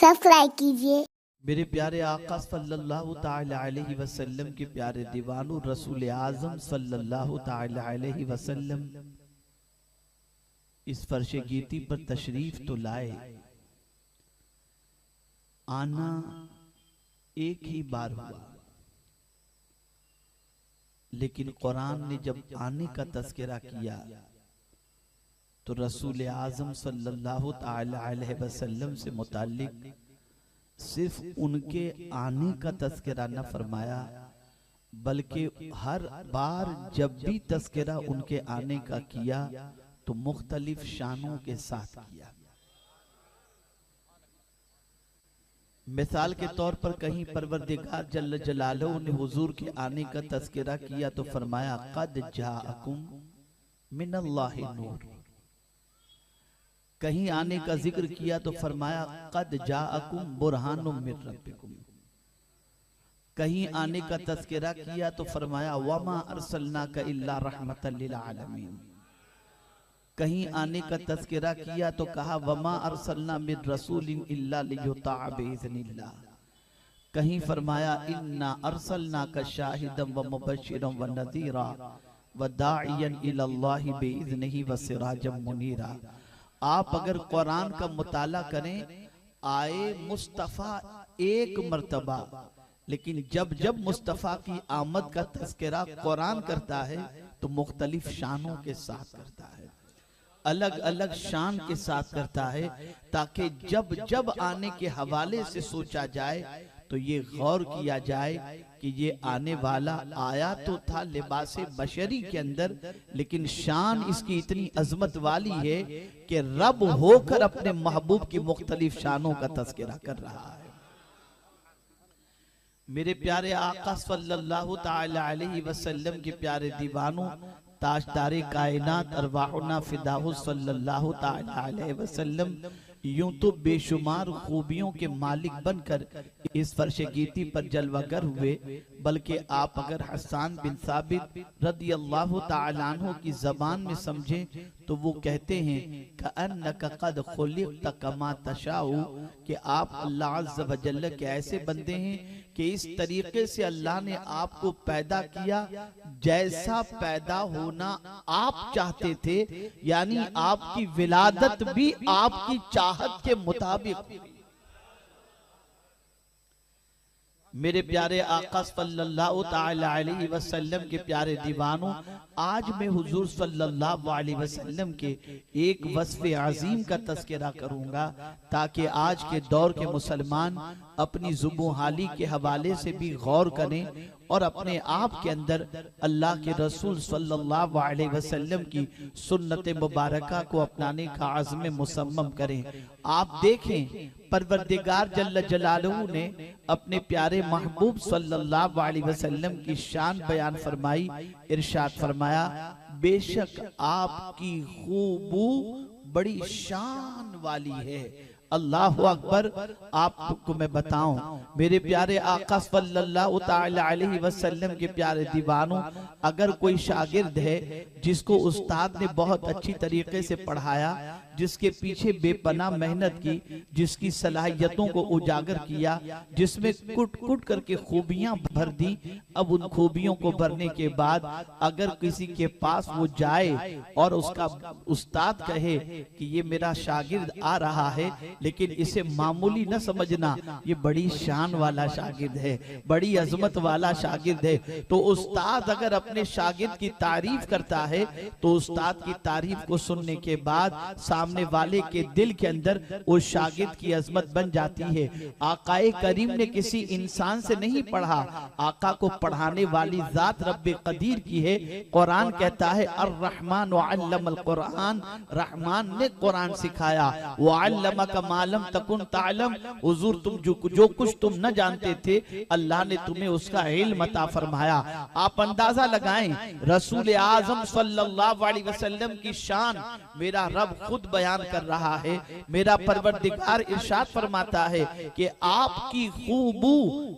Subscribe कीजिए। मेरे प्यारे आका सल्लल्लाहु ताला अलैहि वसल्लम के प्यारे दीवानों, रसूल आज़म सल्लल्लाहु ताला अलैहि वसल्लम इस फर्शे गीती पर तशरीफ तो लाए। आना एक ही बार हुआ, लेकिन कुरान ने जब आने का तज़किरा किया तो रसूल आज़म सल्लल्लाहु ताला अलैहि वसल्लम से मुताल्लिक सिर्फ उनके आने का तज़किरा न फरमाया, बल्कि हर बार जब भी तज़किरा उनके आने का किया तो मुख्तलिफ शानों के साथ किया। मिसाल के तौर पर कहीं परवरदिगार जल्ल जलालहू ने हुजूर के आने का तज़किरा किया तो फरमाया क़द जाअकुम मिनल्लाहि नूर। कहीं आने का जिक्र किया तो फरमाया क़द जाअकुम बुरहानुम मिन रब्बिकुम। कहीं आने का तज़किरा किया तो फरमाया वमा अरसलनाका इल्ला रहमतल लिल आलमीन। कहीं आने का तज़किरा किया तो कहा वमा अरसलना मिन रसूलिन इल्ला लियुताअ बिइज़निल्लाह। कहीं फरमाया इन्ना अरसलनाका शाहिदम व मुबश्शिरम व नज़ीरा व दाइयन इलल्लाहि बिइज़निही व सिराजम मुनीरा। आप अगर कुरान का मुताला करें, आए मुस्तफ़ा एक मर्तबा, लेकिन जब जब मुस्तफ़ा की आमद का तज़किरा कुरान करता है तो मुख्तलिफ शानों के साथ करता है, अलग अलग शान के साथ करता है, ताकि जब जब आने के हवाले से सोचा जाए तो ये गौर किया जाए कि ये आने वाला आया तो था लिबासे बशरी के अंदर, लेकिन शान इसकी इतनी अजमत वाली है कि रब होकर अपने महबूब की मुख्तलिफ शानों का तज़किरा कर रहा है। मेरे प्यारे आका सल्लल्लाहु ताला अलैहि वसल्लम के प्यारे दीवानों, ताजदारे कायनात अरवाहुना फिदाहु सल्लल्लाहु ताला अलैहि वसल्लम यूं तो बेशुमार खूबियों के मालिक बनकर इस फर्श गीती पर जलवागर हुए, बल्कि आप अगर हसन बिन साबित रदियल्लाहु ताला अन्हु की जबान में समझें तो वो कहते हैं कअन्नका क़द खुलिक़्त कमा तशाउ, कि आप अल्लाह अज़्ज़ व जल्ल के ऐसे बंदे हैं कि इस तरीके से अल्लाह ने आपको पैदा किया जैसा पैदा होना आप चाहते थे, यानी आपकी विलादत भी आपकी चाहत के मुताबिक। मेरे प्यारे आका सल्लल्लाहु ताला अलैहि वसल्लम के प्यारे दीवानों, आज मैं हुजूर सल्लल्लाहु अलैहि वसल्लम के एक वस्फ़े अजीम का तज़किरा करूंगा, ताकि आज के दौर के मुसलमान अपनी ज़ुबान हाली के हवाले से भी गौर करें और अपने आप के अंदर अल्लाह के रसूल सल्लल्लाहु अलैहि वसल्लम की सुन्नत मुबारका को अपनाने का आज़्म मुसम्मम करें। आप देखें, परवरदिगार जल्ल जलालहू ने अपने प्यारे महबूब सल्लल्लाहु अलैहि वसल्लम की शान बयान फरमाई, इरशाद फरमाया बेशक आपकी खूबू बड़ी शान वाली है। अल्लाहु अकबर। आपको मैं बताऊं, मेरे प्यारे आका सल्लल्लाहु ताला अलैहि वसल्लम के प्यारे दीवानों, अगर कोई शागिर्द है जिसको उस्ताद ने बहुत अच्छी तरीके से पढ़ाया, जिसके पीछे बेपनाह मेहनत की, जिसकी सलाहियतों को उजागर किया, जिसमें कुट कुट करके खूबियां भर दी, अब उन खूबियों को भरने के बाद अगर किसी के पास वो जाए और उसका उस्ताद कहे कि ये मेरा शागिर्द आ रहा है, लेकिन इसे मामूली न समझना, ये बड़ी शान वाला शागिर्द है, बड़ी अजमत वाला शागिर्द है, तो उस्ताद अगर अपने शागिर्द की तारीफ करता है तो उस्ताद की तारीफ को सुनने के बाद सामने वाले के दिल के अंदर उस शागिर्द की अजमत बन जाती है। आकाए करीम ने किसी इंसान से नहीं पढ़ा, आका को पढ़ाने वाली जात रब्बे कदीर की है। कुरान कहता है अर्रहमान अल्लमल कुरान, रहमान ने कुरान सिखाया, व अल्लमका मा लम तकुन तालम, हुजूर तुम जो कुछ तुम न जानते थे अल्लाह ने तुम्हें उसका इल्म अता फरमाया। आप अंदाजा लगाएं, रसूल आज़म सल्लल्लाहु अलैहि वसल्लम की शान मेरा रब खुद बयान कर रहा है। मेरा परवरदिगार इरशाद फरमाता है कि आपकी खूबू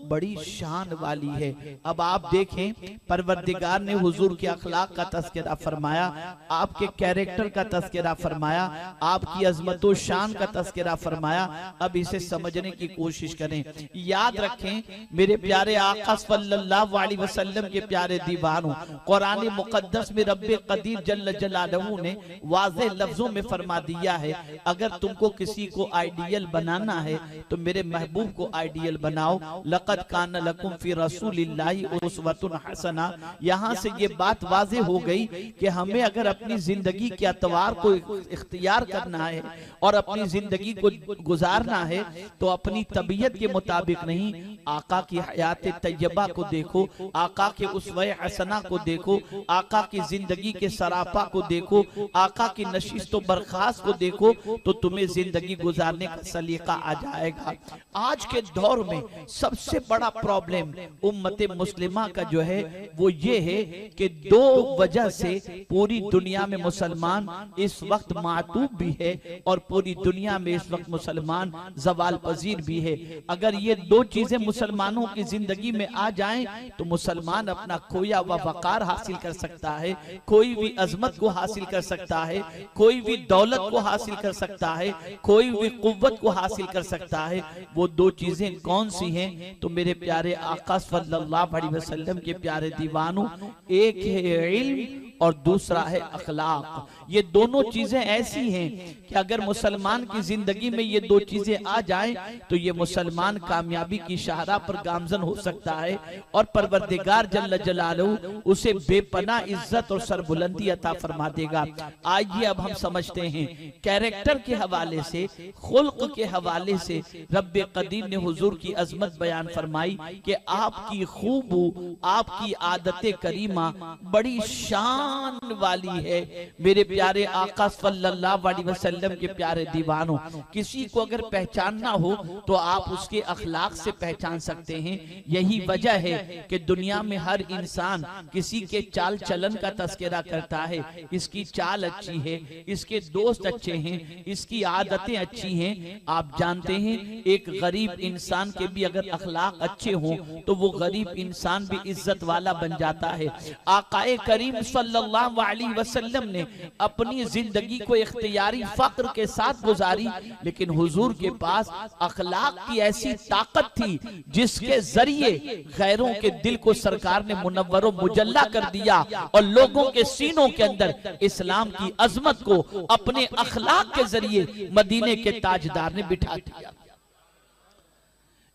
बड़ी शान वाली है। अब आप देखें, परवरदिगार ने हुजूर के अखलाक का तज़किरा फरमाया, आपके कैरेक्टर का तज़किरा फरमाया, आपकी अजमत व शान का तज़किरा फरमाया। अब इसे समझने की कोशिश करें। याद रखें मेरे प्यारे आका सल्लल्लाहु अलैहि वसल्लम के प्यारे दीवानों, कुरान मुकद्दस में रब्बे कदीर जल्ल जलालहू ने वाज़ेह लफ्जों में फरमा दिया है, अगर तुमको किसी को आइडियल बनाना है तो मेरे महबूब को आइडियल बनाओ। लक़द कान लकुम फी रसूलिल्लाहि उस्वतुन हसना। यहाँ से ये बात वाज़ेह हो गई कि हमें अगर अपनी जिंदगी के अतवार को इख्तियार करना है और अपनी जिंदगी को गुजारना है तो अपनी तबीयत के मुताबिक नहीं, आका की हयात तैयबा को देखो, आका के उसवे हसना को देखो, आका की जिंदगी के सरापा को देखो, आका की नशिस्त व बर्खास्त को देखो, तो तुम्हें जिंदगी गुजारने का सलीका आ जाएगा। आज के दौर में सबसे बड़ा प्रॉब्लम उम्मत मुस्लिमा का जो है वो ये है कि दो वजह से पूरी दुनिया में मुसलमान इस वक्त मातूब भी है और पूरी दुनिया में इस वक्त मुसलमान जवाल पजीर भी है। अगर ये दो चीजें मुसलमानों की जिंदगी में आ जाएं तो मुसलमान अपना खोया व वकार हासिल कर सकता है, कोई भी अजमत को हासिल कर सकता है, कोई भी दौलत को हासिल कर सकता है, कोई भी कुव्वत को हासिल कर सकता है। वो दो चीजें कौन सी हैं? तो मेरे प्यारे आका सल्लल्लाहु अलैहि वसल्लम के प्यारे दीवानों, एक है इल्म और दूसरा है अखलाक। ये दोनों चीजें ऐसी हैं कि अगर मुसलमान की जिंदगी में ये दो चीजें आ जाएं तो ये मुसलमान कामयाबी की शाहराह पर गामजन हो सकता है और परवरदिगार जल्ल जलालहू उसे बेपनाह इज्जत और सरबुलंदी अता फरमा देगा। आइए अब हम समझते हैं, कैरेक्टर के हवाले से, खुल्क के हवाले से रब्बे कदीर ने हुजूर की अजमत बयान फरमाई कि आपकी खूबू, आपकी आदत करीमा बड़ी शान वाली है। मेरे प्यारे आका सल्लल्लाहु अलैहि वसल्लम के प्यारे दीवानों, किसी को अगर पहचानना हो तो आप उसके अखलाक से पहचान सकते हैं। यही वजह है कि दुनिया में हर इंसान किसी के चाल चलन का तस्करा करता है, इसकी चाल अच्छी है, इसके दोस्त अच्छे हैं, इसकी आदतें अच्छी हैं। आप जानते हैं एक गरीब इंसान के भी अगर अखलाक अच्छे हों तो वो गरीब इंसान भी इज्जत वाला बन जाता है। आकाए करीम सल्लल्लाहु अलैहि वसल्लम ने अपनी जिंदगी को इख्तियारी फक्र के साथ गुजारी, लेकिन हुजूर के पास अखलाक की ऐसी ताकत थी जिसके जरिए गैरों के दिल को सरकार ने मुनव्वर व मुजल्ला कर दिया और लोगों के सीनों के अंदर इस्लाम की अजमत को अपने अखलाक के जरिए मदीने के ताजदार ने बिठा दिया।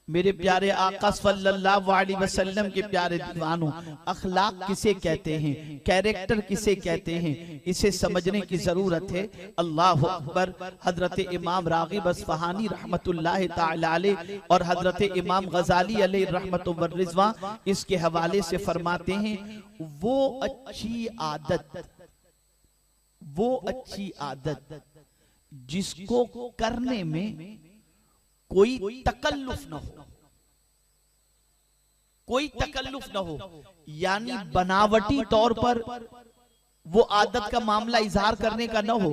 मेरे प्यारे आका सल्लल्लाहु अलैहि वसल्लम के प्यारे दीवानों, अखलाक किसे कहते हैं, कैरेक्टर किसे कहते हैं, इसे समझने की जरूरत है। अल्लाह अकबर। हजरत इमाम रागिब अस्फहानी रहमतुल्लाह ताला अलैह और हजरत इमाम गजाली अलैहि रहमतुल्लाह व रिज़वान इसके हवाले से फरमाते हैं, वो अच्छी आदत जिसको करने में कोई तकल्लुफ न हो, कोई तकल्लुफ न हो, यानी बनावटी तौर पर वो आदत का मामला इजहार करने का न हो,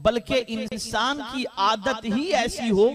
बल्कि इंसान की आदत ही ऐसी हो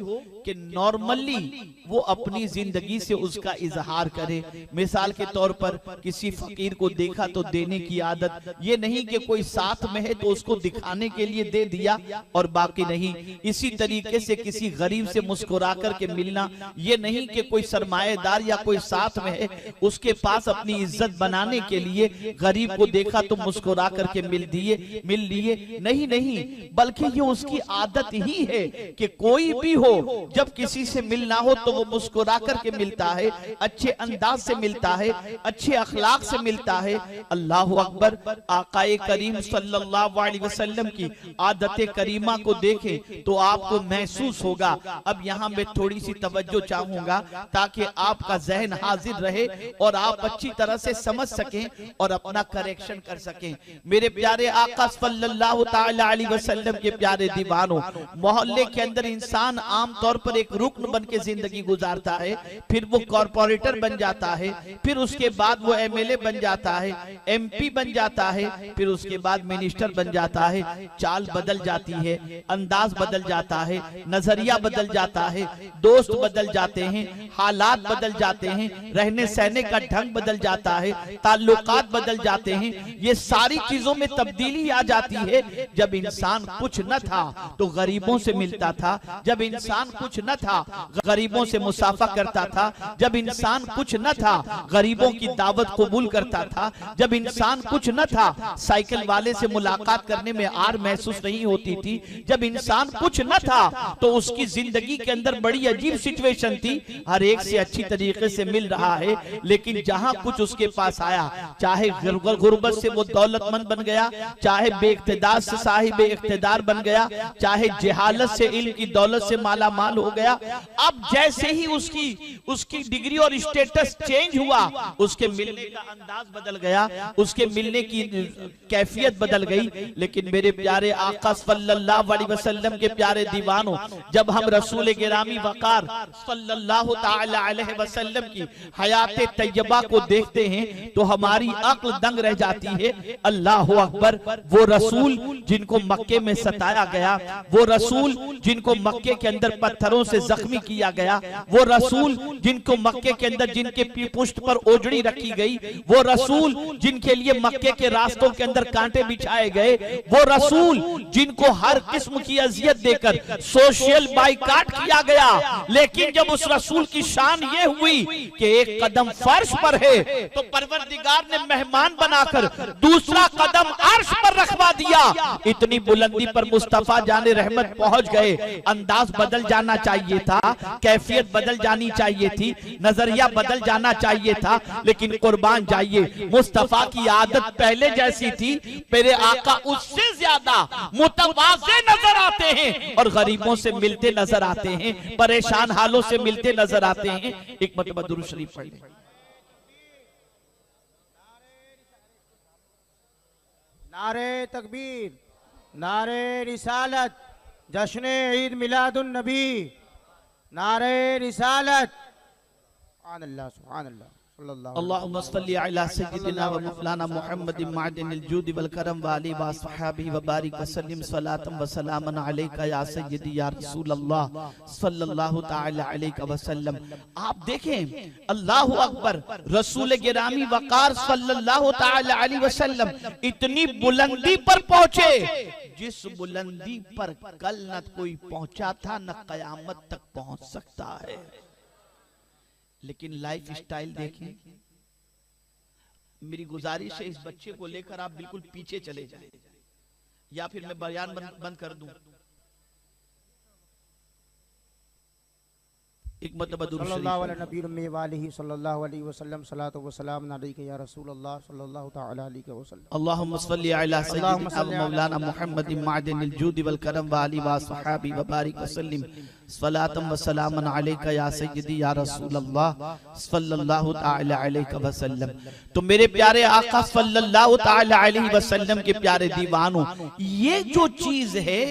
कि नॉर्मली वो अपनी जिंदगी से उसका इजहार करे। मिसाल के तौर पर किसी फकीर को देखा तो देने की आदत, ये नहीं कि कोई साथ में है तो उसको दिखाने के लिए दे दिया और बाकी नहीं। इसी तरीके से किसी गरीब से मुस्कुरा करके मिलना, ये नहीं कि कोई सरमाएदार या कोई साथ में है उसके पास अपनी इज्जत बनाने के लिए गरीब को देखा तो मुस्कुरा करके मिल लिए, नहीं, बल्कि ये उसकी आदत ही है कि कोई भी हो जब किसी से मिलना हो तो वो मुस्कुरा करके मिलता है, अच्छे अंदाज से मिलता है, अच्छे अखलाक से मिलता है। अल्लाह अकबर। आकाए करीम सल्लल्लाहु अलैहि वसल्लम की आदत करीमा को देखें तो आपको महसूस होगा। अब यहाँ मैं थोड़ी सी तवज्जो चाहूंगा ताकि आपका जहन हाजिर रहे और आप अच्छी तरह से समझ सकें और अपना करेक्शन कर सकें। मेरे प्यारे आका सल्लल्लाहु ताला अलैहि वसल्लम के प्यारे दीवानों, मोहल्ले के अंदर इंसान आमतौर पर एक रुकन बन के जिंदगी गुजारता है, फिर वो कॉर्पोरेटर बन जाता है, फिर उसके बाद वो एमएलए बन जाता है, एमपी बन जाता है, फिर उसके बाद मिनिस्टर बन जाता है। चाल बदल जाती है, अंदाज बदल जाता है, नजरिया बदल जाता है, दोस्त बदल जाते हैं, हालात बदल जाते हैं, रहने सहने का ढंग बदल जाता है, ताल्लुकात बदल जाते हैं। ये सारी चीजों में तब्दीली आ जाती है। जब इंसान कुछ न था तो गरीबों से मिलता था, जब इंसान कुछ न था गरीबों से मुसाफा करता था, जब इंसान कुछ न था गरीबों की दावत कबूल करता था, जब इंसान कुछ न था साइकिल वाले से मुलाकात करने में आर महसूस नहीं होती थी, जब इंसान कुछ न था तो उसकी जिंदगी के अंदर बड़ी अजीब सिचुएशन थी। हर एक से अच्छी तरीके से मिल रहा है, लेकिन जहां कुछ उसके पास आया, चाहे गुर्बत से वो दौलतमंद बन गया, चाहे बेइख्तिदार से साहिब इख्तिदार बन गया, चाहे जहालत से इल्म की दौलत से माला माल हो गया। अब जैसे ही उसकी डिग्री और स्टेटस चेंज हुआ, उसके मिलने का अंदाज बदल गया, उसके मिलने की कैफियत बदल गई। लेकिन मेरे प्यारे आका सल्लल्लाहु अलैहि वसल्लम के प्यारे दीवानों, जब हम रसूल गिरामी वकार सल्लल्लाहु ताला अलैहि वसल्लम की हयात तैयबा को देखते हैं तो हमारी अक्ल दंग रह जाती है। अल्लाह अकबर, वो रसूल जिनको मक्के में सताया गया, वो रसूल जिनको मक्के के अंदर पत्थरों से जख्मी किया गया, वो रसूल जिनको मक्के के अंदर जिनके पुष्ट पर ओजड़ी रखी गई, वो रसूल जिनके लिए मक्के के रास्तों के अंदर कांटे बिछाए गए, वो रसूल जिनको हर किस्म की अजियत देकर सोशल बाइकाट किया गया। लेकिन जब उस रसूल की शान ये हुई कि एक कदम फर्श पर है तो परवरदिगार ने मेहमान बनाकर दूसरा कदम अर्श पर रखवा दिया। इतनी बुलंदी पर मुस्तफा जाने रहमत पहुंच गए। अंदाज बदल जाना चाहिए था, कैफियत बदल जानी चाहिए थी, नजरिया बदल जाना चाहिए था, लेकिन कुर्बान जाइए मुस्तफा की आदत पहले जैसी थी। मेरे आका उससे ज्यादा मुतवाज़े नजर आते हैं और गरीबों से मिलते नजर आते हैं, परेशान हालों से मिलते नजर आते हैं। एक मरतबा दुरूद शरीफ पढ़ लें। नारे तकबीर, नारे रिसालत, जश्न ईद मिलादुन नबी, नारे रिसालत। सुभान अल्लाह, सुभान अल्लाह। अल्लाहुम्मा सल्ली अला सय्यिदिना व मौलाना मुहम्मदिन मादिनिल जूद वल करम व आलिहि व अस्हाबिहि व बारिक व सल्लिम सलातन व सलामन अलैका या सय्यिदी या रसूल अल्लाह सल्लल्लाहु तआला अलैहि व सल्लम। आप देखें, अल्लाहु अकबर, रसूल गिरामी वकार सल्लल्लाहु तआला अलैहि व सल्लम इतनी बुलंदी पर पहुंचे जिस बुलंदी पर कल न कोई पहुंचा था न कयामत तक पहुंच सकता है। लेकिन लाइफ स्टाइल देखें। मेरी गुजारिश है, इस बच्चे को लेकर आप बिल्कुल पीछे चले जाएं, या फिर मैं बयान बंद कर दूं। एक मतलब सल्लल्लाहु अलैहि नबी वालिही सल्लल्लाहु अलैहि वसल्लम सलातो व सलाम अलैका या रसूल अल्लाह सल्लल्लाहु तआला अलैहि वसल्लम। अल्लाहुम्मा सल्ली अला सय्यिदिना व मौलाना मुहम्मदिन मादिनिल जूद वल करम व आलिहि व अस्हाबिहि व बारिक व सल्लिम सलातन व सलामन अलैका या सय्यिदी या रसूल अल्लाह सल्लल्लाहु तआला अलैहि व सल्लम। तो मेरे प्यारे आका सल्लल्लाहु तआला अलैहि व सल्लम के प्यारे दीवानों, ये जो चीज है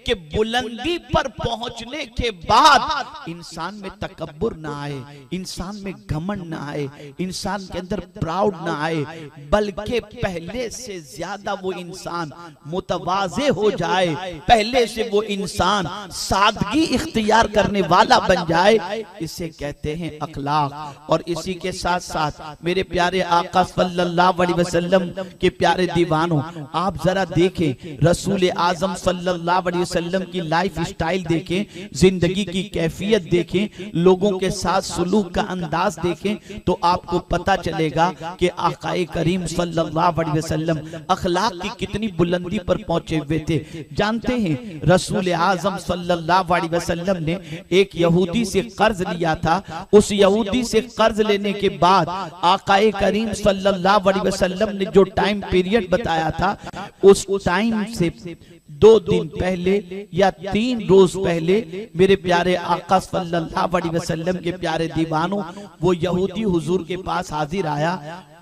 कि बुलंदी पर पहुंचने के बाद इंसान में तकब्बुर ना आए, इंसान में घमंड ना आए, इंसान के अंदर प्राउड ना आए, बल्कि पहले से ज्यादा वो इंसान मुतवाज़े हो जाए, पहले से वो इंसान सादगी इख्तियार करने वाला बन जाए। इसे कहते हैं अखलाक। और इसी के साथ साथ मेरे प्यारे आका सल्लल्लाहु अलैहि वसल्लम के प्यारे दीवानों, आप जरा देखें, रसूल आजम सल्लल्लाहु अलैहि वसल्लम की लाइफ स्टाइल देखें, जिंदगी की कैफियत देखें, लोगों के साथ सुलूक का अंदाज देखें, तो आपको पता चलेगा कि आकाए करीम सल्लल्लाहु अलैहि वसल्लम अखलाक की कितनी बुलंदी पर पहुंचे हुए थे। जानते हैं, रसूल आजम सल्लल्लाहु अलैहि वसल्लम ने एक यहूदी से कर्ज लिया था। उस यहूदी से कर्ज लेने के बाद आकाए करीम सल्लल्लाहु अलैहि वसल्लम ने जो टाइम पीरियड बताया था, उस टाइम से 2 दिन पहले या 3 रोज पहले मेरे प्यारे आका सल्लल्लाहु अलैहि वसल्लम के प्यारे दीवानों, वो यहूदी हुजूर के पास हाजिर आया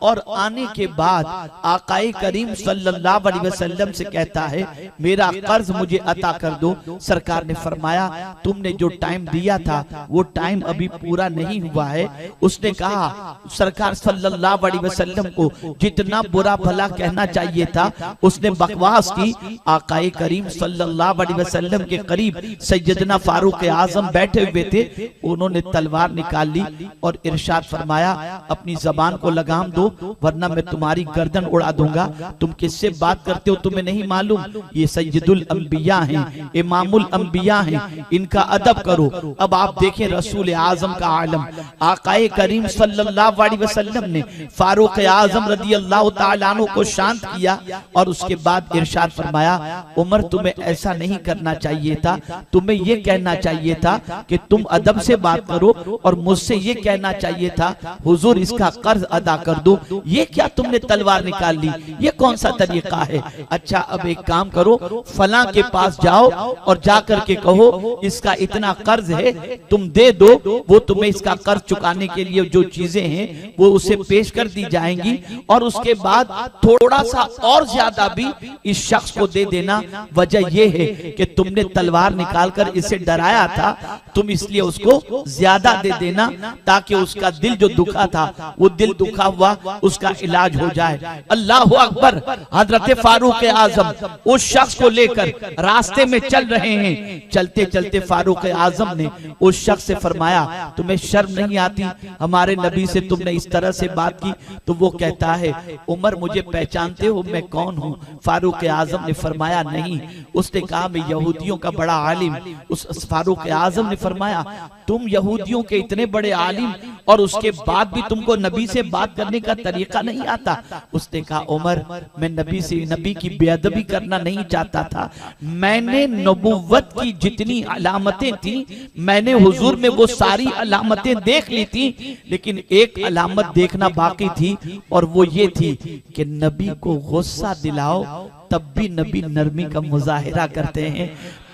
और आने के बाद आकाए करीम सल्लल्लाहु अलैहि वसल्लम से कहता है मेरा कर्ज मुझे अता कर दो। सरकार ने फरमाया तुमने जो टाइम दिया था वो टाइम अभी पूरा नहीं हुआ है। उसने कहा सरकार सल्लल्लाहु अलैहि वसल्लम को जितना बुरा भला कहना चाहिए था उसने बकवास की। आकाए करीम सल्लल्लाहु अलैहि वसल्लम के करीब सैयदना फारूक आजम बैठे हुए थे। उन्होंने तलवार निकाल ली और इरशाद फरमाया अपनी जबान को लगाम दो वरना मैं तुम्हारी गर्दन उड़ा दूंगा। तुम किससे बात करते हो तुम्हें नहीं मालूम? ये सैयदुल अंबिया हैं, इमामुल अंबिया हैं, इनका अदब करो। अब आप देखें रसूल आजम का आलम आकाए करीम सल्लल्लाहु अलैहि वसल्लम ने फारूक आजम रदियल्लाहु ताला अन्हु को शांत किया और उसके बाद इरशाद फरमाया उमर तुम्हें ऐसा नहीं करना चाहिए था, तुम्हें ये कहना चाहिए था कि तुम अदब से बात करो और मुझसे ये कहना चाहिए था हुजूर इसका कर्ज अदा कर दो। ये क्या तुमने तलवार निकाल ली? ये कौन सा तरीका है? अच्छा अब एक काम करो फलां के पास जाओ और जाकर के कहो इसका इतना कर्ज है तुम दे दो, वो तुम्हें इसका कर्ज चुकाने के लिए जो चीजें हैं वो उसे पेश कर दी जाएंगी और उसके बाद थोड़ा सा और ज्यादा भी इस शख्स को दे देना। वजह यह है कि तुमने तलवार निकालकर इसे डराया था, तुम इसलिए उसको ज्यादा दे देना ताकि उसका दिल जो दुखा था वो दिल दुखा हुआ उसका इलाज हो जाए। अल्लाह अकबर। हजरत फारूक आजम उस शख्स को लेकर रास्ते में चल रहे हैं। चलते चलते फारूक आजम ने उस शख्स से फरमाया तुम्हें शर्म नहीं आती? हमारे नबी से तुमने इस तरह से बात की। तो वो कहता है उमर मुझे पहचानते हो मैं कौन हूँ? फारूक आजम ने फरमाया नहीं। उसने कहा मैं यहूदियों का बड़ा आलिम। उस फारूक आजम ने फरमाया तुम यहूदियों के इतने बड़े आलिम और उसके बाद भी तुमको नबी से बात करने का तरीका नहीं आता? उसने कहा उमर मैं नबी से नबी की बेअदबी करना नहीं चाहता था। मैंने नबुव्वत की जितनी अलामतें थी मैंने हुजूर में वो सारी अलामतें देख ली थी, लेकिन एक अलामत देखना बाकी थी और वो ये थी कि नबी को गुस्सा दिलाओ तब भी नबी नरमी का मुजाहिरा करते हैं।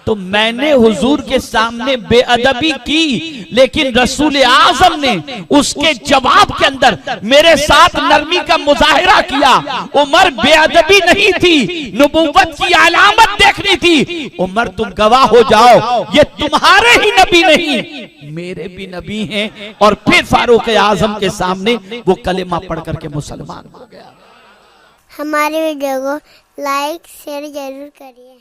तो मैंने हुजूर के सामने बेअदबी की लेकिन रसूल आजम ने उसके जवाब के अंदर मेरे साथ नरमी का मुजाहिरा किया। उमर बेअदबी नहीं थी, नबुव्वत की अलामत देखनी थी। उमर तुम गवाह हो जाओ ये तुम्हारे ही नबी नहीं मेरे भी नबी हैं। और फिर फारूक आजम के सामने वो कलेमा पढ़ करके मुसलमान हो गया। हमारे वीडियो को लाइक शेयर जरूर करिए।